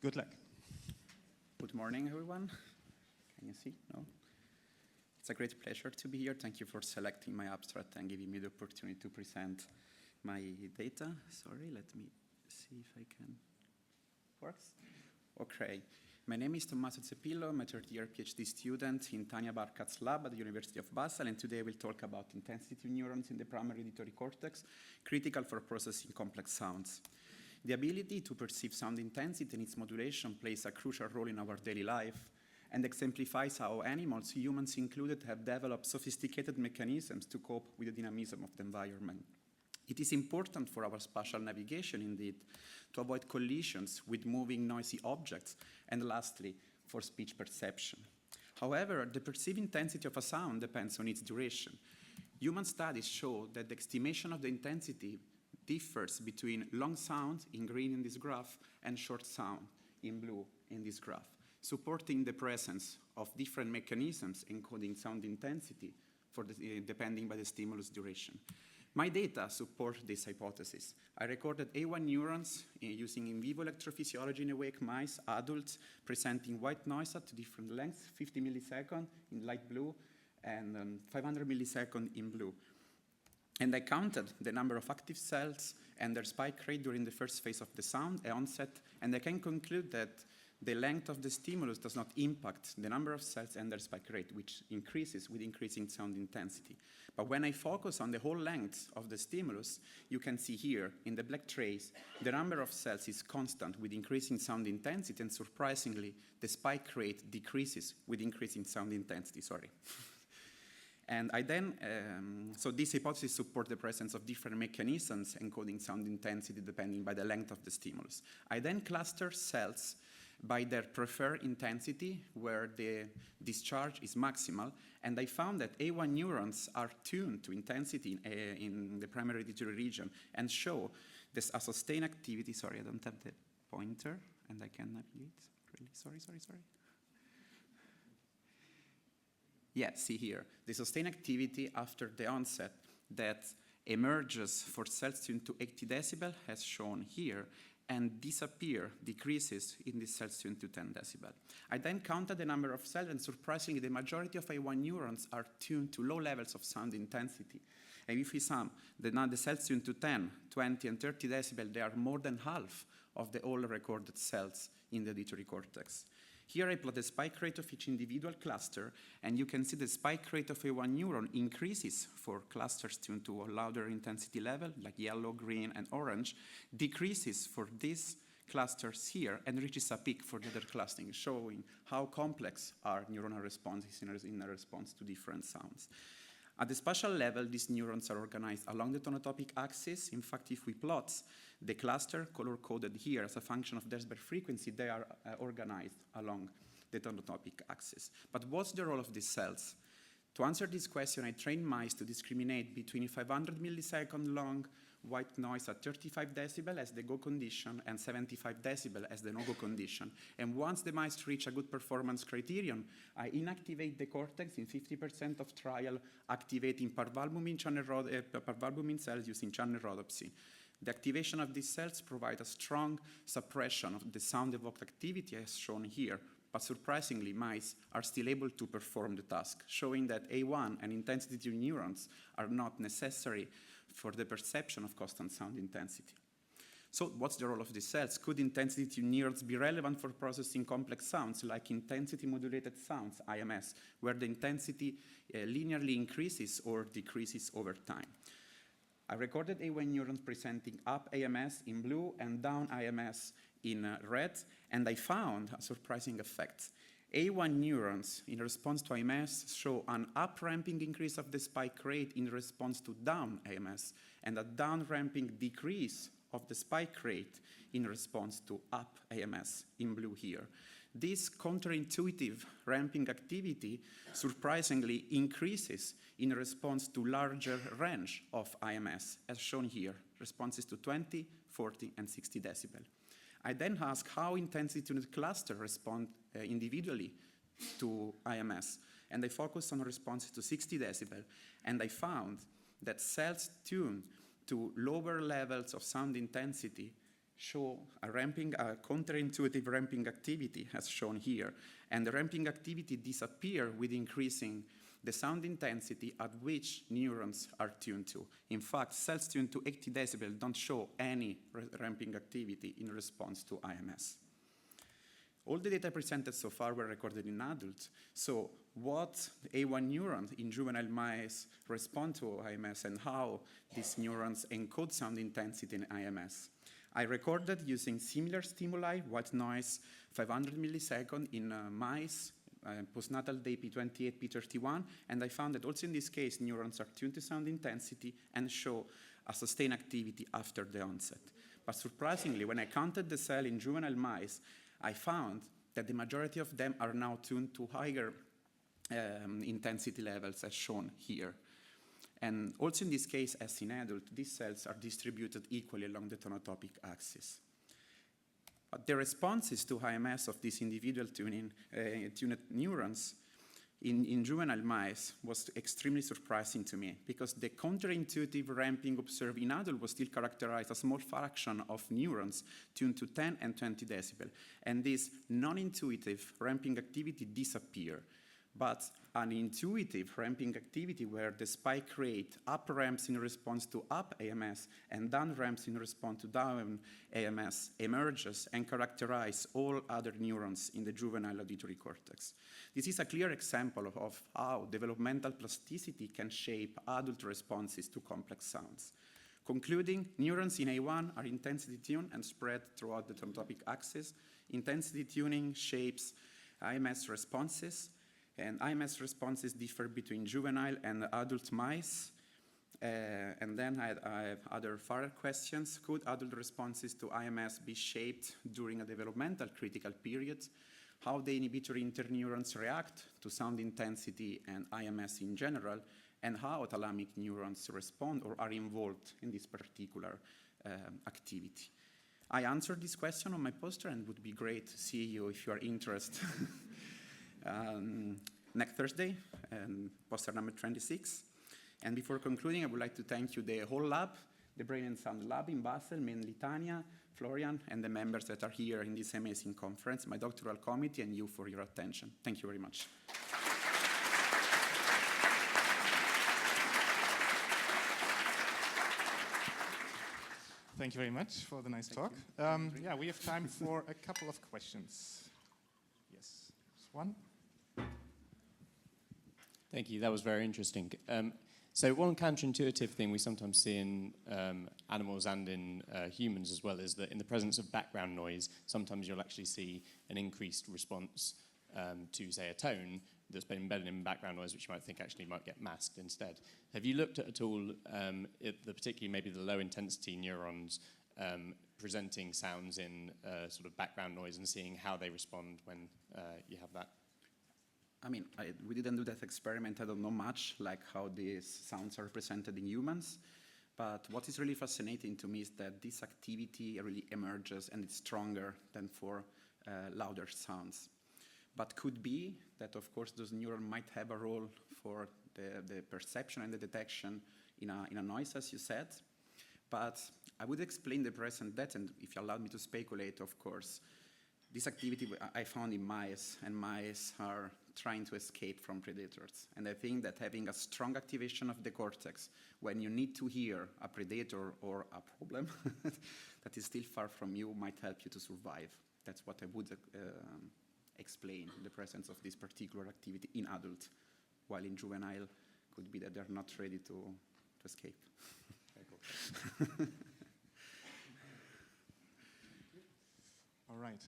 Good luck. Good morning, everyone. Can you see? No? It's a great pleasure to be here. Thank you for selecting my abstract and giving me the opportunity to present my data. Sorry, let me see if I can. Works? Okay. My name is Tommaso Zeppillo. I'm a third-year PhD student in Tanya Barkat's lab at the University of Basel, and today we'll talk about intensity neurons in the primary auditory cortex, critical for processing complex sounds. The ability to perceive sound intensity and its modulation plays a crucial role in our daily life and exemplifies how animals, humans included, have developed sophisticated mechanisms to cope with the dynamism of the environment. It is important for our spatial navigation, indeed, to avoid collisions with moving, noisy objects, and lastly, for speech perception. However, the perceived intensity of a sound depends on its duration. Human studies show that the estimation of the intensity differs between long sound, in green in this graph, and short sound, in blue in this graph, supporting the presence of different mechanisms encoding sound intensity depending by the stimulus duration. My data support this hypothesis. I recorded A1 neurons using in vivo electrophysiology in awake mice, adults, presenting white noise at different lengths, 50 milliseconds in light blue and 500 milliseconds in blue. And I counted the number of active cells and their spike rate during the first phase of the sound onset, and I can conclude that the length of the stimulus does not impact the number of cells and their spike rate, which increases with increasing sound intensity. But when I focus on the whole length of the stimulus, you can see here in the black trace, the number of cells is constant with increasing sound intensity, and surprisingly, the spike rate decreases with increasing sound intensity, And I then, so this hypothesis supports the presence of different mechanisms encoding sound intensity depending by the length of the stimulus. I then cluster cells by their preferred intensity, where the discharge is maximal, and I found that A1 neurons are tuned to intensity in the primary auditory region and show this a sustained activity. Sorry, I don't have the pointer, and I can navigate. Really, sorry. Yeah, see here, the sustained activity after the onset that emerges for cells tuned to 80 decibel, as shown here, and decreases in the cells tuned to 10 decibel. I then counted the number of cells, and surprisingly, the majority of A1 neurons are tuned to low levels of sound intensity. And if we sum the cells tuned to 10, 20, and 30 decibel, they are more than half of the all recorded cells in the auditory cortex. Here I plot the spike rate of each individual cluster, and you can see the spike rate of A1 neuron increases for clusters tuned to a louder intensity level, like yellow, green, and orange, decreases for these clusters here, and reaches a peak for the other clustering, showing how complex are neuronal responses in response to different sounds. At the spatial level, these neurons are organized along the tonotopic axis. In fact, if we plot the cluster color-coded here as a function of decibel frequency, they are organized along the tonotopic axis. But what's the role of these cells? To answer this question, I trained mice to discriminate between 500 millisecond long white noise at 35 decibel as the go condition and 75 decibel as the no-go condition. And once the mice reach a good performance criterion, I inactivate the cortex in 50% of trial, activating parvalbumin cells using channel rhodopsin. The activation of these cells provides a strong suppression of the sound-evoked activity as shown here, but surprisingly, mice are still able to perform the task, showing that A1 and intensity neurons are not necessary for the perception of constant sound intensity. So what's the role of these cells? Could intensity neurons be relevant for processing complex sounds like intensity modulated sounds, IMS, where the intensity linearly increases or decreases over time? I recorded A1 neurons presenting up AMS in blue and down IMS in red, and I found a surprising effect. A1 neurons, in response to IMS, show an up-ramping increase of the spike rate in response to down AMS, and a down-ramping decrease of the spike rate in response to up AMS, in blue here. This counterintuitive ramping activity surprisingly increases in response to larger range of IMS, as shown here, responses to 20, 40, and 60 decibel. I then ask how intensity-tuned clusters respond individually to IMS, and I focused on responses to 60 decibel, and I found that cells tuned to lower levels of sound intensity show a counterintuitive ramping activity as shown here. And the ramping activity disappears with increasing the sound intensity at which neurons are tuned to. In fact, cells tuned to 80 decibel don't show any ramping activity in response to IMS. All the data presented so far were recorded in adults. So what A1 neurons in juvenile mice respond to IMS and how these neurons encode sound intensity in IMS. I recorded using similar stimuli, white noise, 500 milliseconds in mice, postnatal day P28, P31, and I found that also in this case, neurons are tuned to sound intensity and show a sustained activity after the onset. But surprisingly, when I counted the cell in juvenile mice, I found that the majority of them are now tuned to higher intensity levels as shown here. And also in this case, as in adult, these cells are distributed equally along the tonotopic axis. But the responses to IMS of these individual tuned neurons in juvenile mice was extremely surprising to me because the counterintuitive ramping observed in adult was still characterized as a small fraction of neurons tuned to 10 and 20 decibel. And this non-intuitive ramping activity disappeared. But an intuitive ramping activity where the spike rate up ramps in response to up AMS and down ramps in response to down AMS emerges and characterizes all other neurons in the juvenile auditory cortex. This is a clear example of how developmental plasticity can shape adult responses to complex sounds. Concluding, neurons in A1 are intensity tuned and spread throughout the tonotopic axis. Intensity tuning shapes IMS responses, and IMS responses differ between juvenile and adult mice. And then I have other further questions. Could adult responses to IMS be shaped during a developmental critical period? How the inhibitory interneurons react to sound intensity and IMS in general, and how thalamic neurons respond or are involved in this particular activity. I answered this question on my poster and would be great to see you if you are interested. Next Thursday, poster number 26. And before concluding, I would like to thank you, the whole lab, the Brain and Sound Lab in Basel, mainly Tanya, Florian, and the members that are here in this amazing conference, my doctoral committee, and you for your attention. Thank you very much. Thank you very much for the nice talk. Yeah, we have time for a couple of questions. Yes, one. Thank you. That was very interesting. So one counterintuitive thing we sometimes see in animals and in humans as well is that in the presence of background noise, sometimes you'll actually see an increased response to, say, a tone that's been embedded in background noise, which you might think actually might get masked instead. Have you looked at all, particularly maybe the low-intensity neurons presenting sounds in sort of background noise and seeing how they respond when you have that? I mean, we didn't do that experiment. I don't know much, like how these sounds are presented in humans. But what is really fascinating to me is that this activity really emerges and it's stronger than for louder sounds. But could be that, of course, those neurons might have a role for the perception and the detection in a noise, as you said. But I would explain the present that, and if you allow me to speculate, of course, this activity I found in mice, and mice are trying to escape from predators. And I think that having a strong activation of the cortex when you need to hear a predator or a problem that is still far from you might help you to survive. That's what I would explain, the presence of this particular activity in adult, while in juvenile could be that they're not ready to escape. Very cool.